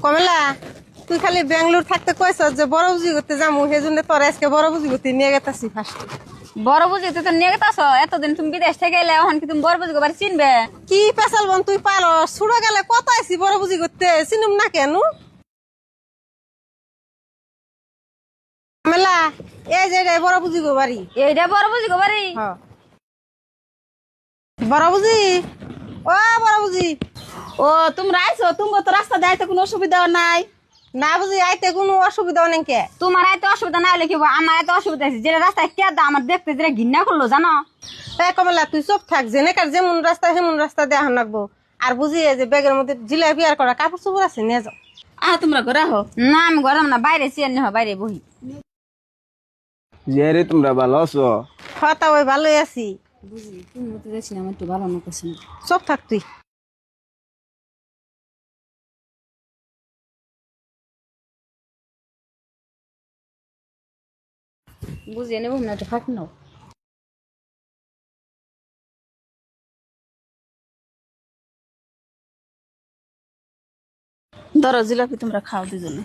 কমলা তুই খালি বেঙ্গলোর থাকতে কইছ যে বড় বুঝি করতে যাবো সেই জন্য তোর আজকে বড় বুঝি করতে নিয়ে গেতাছি ফার্স্ট। বড় বুঝি তুই তো নিয়ে গেতাছ, এতদিন তুমি বিদেশ থেকে এলে এখন কি তুমি বড় বুঝি বাড়ি চিনবে? কি পেশাল বোন তুই পারো ছুড়ে গেলে কত আইসি বড় বুঝি করতে চিনুম না কেন? কমলা এই যে রে বড় বুঝি গো বাড়ি। এইটা বড় বুঝি গো বাড়ি? বড় বুঝি ও বড় বুঝি। ও তোমরা আইছো, তুমি তো রাস্তা যাইতে কোনো অসুবিধা নাই? না বুঝি আইতে কোনো অসুবিধা নেই কে? তোমার এত অসুবিধা না হলে কি হবো, আমার এত অসুবিধা আছে। যেটা রাস্তায় কে দা আমার দেখতে যেটা ঘৃণা করলো জানো। এ কমলা তুই চুপ থাক, জেনেকার যেমন রাস্তা সেমন রাস্তা দেখান রাখবো। আর বুঝি এই যে ব্যাগের মধ্যে জিলাপি আর করা কাপড় চোপড় আছে নিয়ে যাও। তোমরা ঘরে হো না? আমি ঘরে না, বাইরে চেয়ার নিহ, বাইরে বহি। যে রে তোমরা ভালো আছো? হতা ওই ভালোই আছি। বুঝি তুমি মতো দেখছি আমার একটু ভালো মতো আছে। চুপ থাক তুই। বুঝিয়ে নেব না, একটু ফাঁক নাও। ধরো জিলাপি তোমরা খাও দুজনে।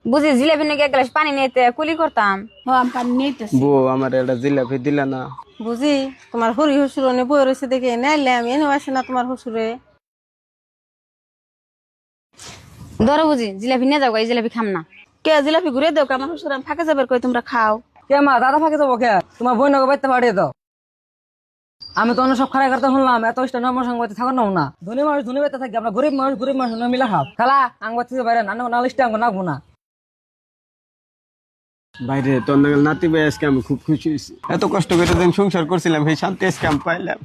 বুঝি জিলাপি নাকি এক গ্লাস পানি নিতে কুলি করতাম। আমি পানি নিতেছি। বউ আমার একটা জিলাপি দিলা না? বুঝি তোমার হরি হসুর অনেক বই রয়েছে দেখে নাইলে আমি এনে আসে না তোমার হসুরে। ধরো বুঝি জিলাপি নিয়ে যাও, এই জিলাপি খাম না। কে জিলাপি ঘুরে দাও, আমার শ্বশুর আমি ফাঁকে যাবে কই, তোমরা খাও। কে মা দাদা ফাঁকে যাবো কে? তোমার বই নগো বাইতে পাঠিয়ে দাও। আমি তো অন্য সব খারাপ করতে শুনলাম, এত ইষ্ট আমার সঙ্গে বাইতে থাকো না। ধনী মানুষ ধনী বাইতে থাকি, আমরা গরিব মানুষ মিলা খাও। খালা আঙ্গ থেকে বাইরে না নালিশটা আঙ্গ নাকবো না। বাইরে তোর নাতি ভাই আজকে আমি খুব খুশি হয়েছি। এত কষ্ট করে দিন সংসার করছিলাম, এই শান্তি আজকে আমি পাইলাম।